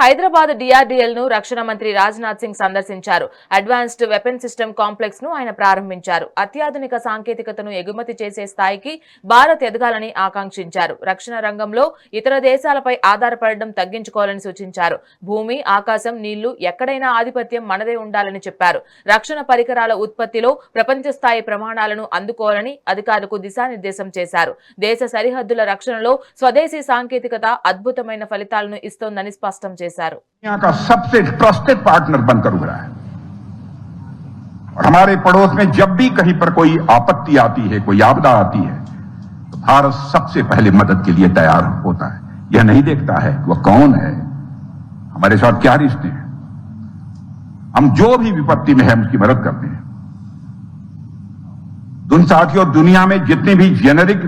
Hyderabad DRDL ను రక్షణ మంత్రి రాజ్నాథ్ సింగ్ సందర్శించారు. అడ్వాన్స్డ్ వెపన్ సిస్టమ్ కాంప్లెక్స్ ను ఆయన ప్రారంభించారు. అత్యాధునిక సాంకేతికతను ఎగుమతి చేసే స్థాయికి భారత్ ఎదగాలని ఆకాంక్షించారు. రక్షణ రంగంలో ఇతర దేశాలపై ఆధారపడడం తగ్గించుకోవాలని సూచించారు. భూమి, ఆకాశం, నీళ్లు ఎక్కడైనా ఆధిపత్యం మనదే ఉండాలని చెప్పారు. రక్షణ పరికరాల ఉత్పత్తిలో ప్రపంచ స్థాయి ప్రమాణాలను అందుకోవాలని అధికారులకు దిశానిర్దేశం చేశారు. దేశ సరిహద్దుల రక్షణలో స్వదేశీ సాంకేతికత అద్భుతమైన ఫలితాలను ఇస్తోందని స్పష్టం చేశారు. दुनिया का सबसे ट्रस्टेड पार्टनर बनकर उभरा है और हमारे पड़ोस में जब भी कहीं पर कोई आपत्ति आती है, कोई आपदा आती है, तो भारत सबसे पहले मदद के लिए तैयार होता है। यह नहीं देखता है कि वह कौन है, हमारे साथ क्या रिश्ते हैं। हम जो भी विपत्ति में है उसकी मदद करते हैं। साथियों, दुनिया में जितनी भी जेनेरिक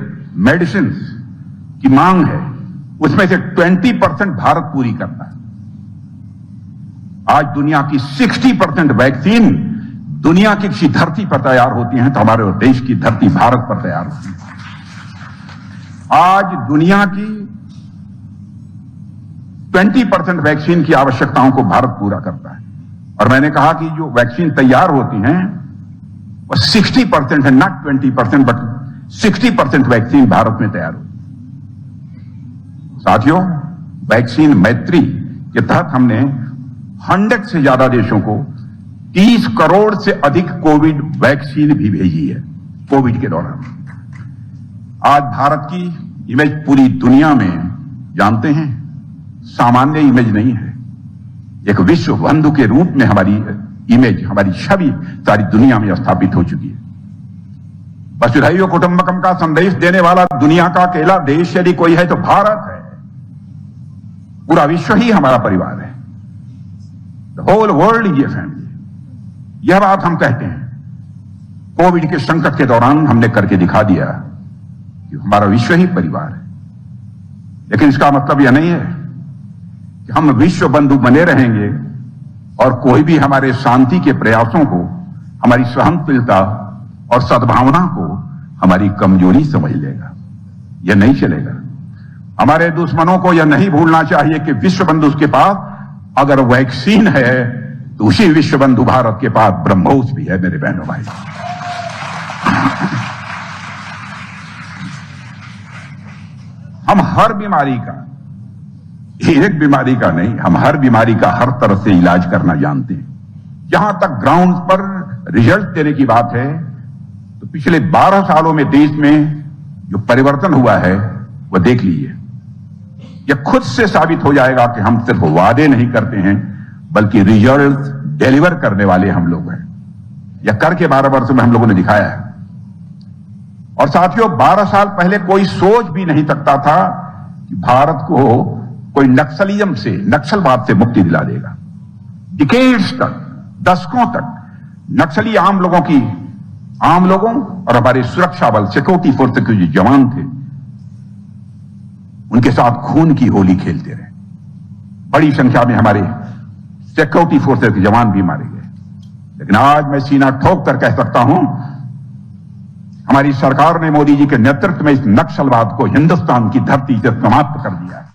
मेडिसिन की मांग है उसमें से 20% भारत पूरी करता है। आज दुनिया की 60% वैक्सीन दुनिया की किसी धरती पर तैयार होती हैं तो हमारे देश की धरती भारत पर तैयार होती है। आज दुनिया की 20% वैक्सीन की आवश्यकताओं को भारत पूरा करता है और मैंने कहा कि जो वैक्सीन तैयार होती हैं वो 60% है, नॉट 20%, बट 60% वैक्सीन भारत में तैयार होती है। साथियों, वैक्सीन मैत्री के तहत हमने 100 से ज्यादा देशों को 30 करोड़ से अधिक कोविड वैक्सीन भी भेजी है। कोविड के दौरान आज भारत की इमेज पूरी दुनिया में जानते हैं सामान्य इमेज नहीं है। एक विश्व बंधु के रूप में हमारी इमेज, हमारी छवि सारी दुनिया में स्थापित हो चुकी है। वसुधैव कुटुंबकम का संदेश देने वाला दुनिया का अकेला देश यदि कोई है तो भारत है। पूरा विश्व ही हमारा परिवार है। The whole world is a family. यह बात हम कहते हैं कोविड के संकट के दौरान हमने करके दिखा दिया कि हमारा विश्व ही परिवार है। लेकिन इसका मतलब यह नहीं है कि हम विश्व बंधु बने रहेंगे और कोई भी हमारे शांति के प्रयासों को, हमारी सहनशीलता और सद्भावना को हमारी कमजोरी समझ लेगा। यह नहीं चलेगा। हमारे दुश्मनों को यह नहीं भूलना चाहिए कि विश्व बंधु के पास अगर वैक्सीन है तो उसी विश्व बंधु भारत के पास ब्रह्मोस भी है। मेरे बहनों भाई, हम हर बीमारी का, एक बीमारी का नहीं, हम हर बीमारी का हर तरह से इलाज करना जानते हैं। जहां तक ग्राउंड पर रिजल्ट देने की बात है तो पिछले 12 सालों में देश में जो परिवर्तन हुआ है वह देख लीजिए। यह खुद से साबित हो जाएगा कि हम सिर्फ वादे नहीं करते हैं बल्कि रिजल्ट डिलीवर करने वाले हम लोग हैं। यह करके 12 वर्षों में हम लोगों ने दिखाया है। और साथियों, 12 साल पहले कोई सोच भी नहीं सकता था कि भारत को कोई नक्सलिज्म से, नक्सलवाद से मुक्ति दिला देगा। डिकेड्स तक, दशकों तक नक्सली आम लोगों और हमारे सुरक्षा बल, सिक्योरिटी फोर्स के जो जवान थे उनके साथ खून की होली खेलते रहे। बड़ी संख्या में हमारे सिक्योरिटी फोर्सेस के जवान भी मारे गए। लेकिन आज मैं सीना ठोक कर कह सकता हूं हमारी सरकार ने मोदी जी के नेतृत्व में इस नक्सलवाद को हिंदुस्तान की धरती से समाप्त कर दिया है।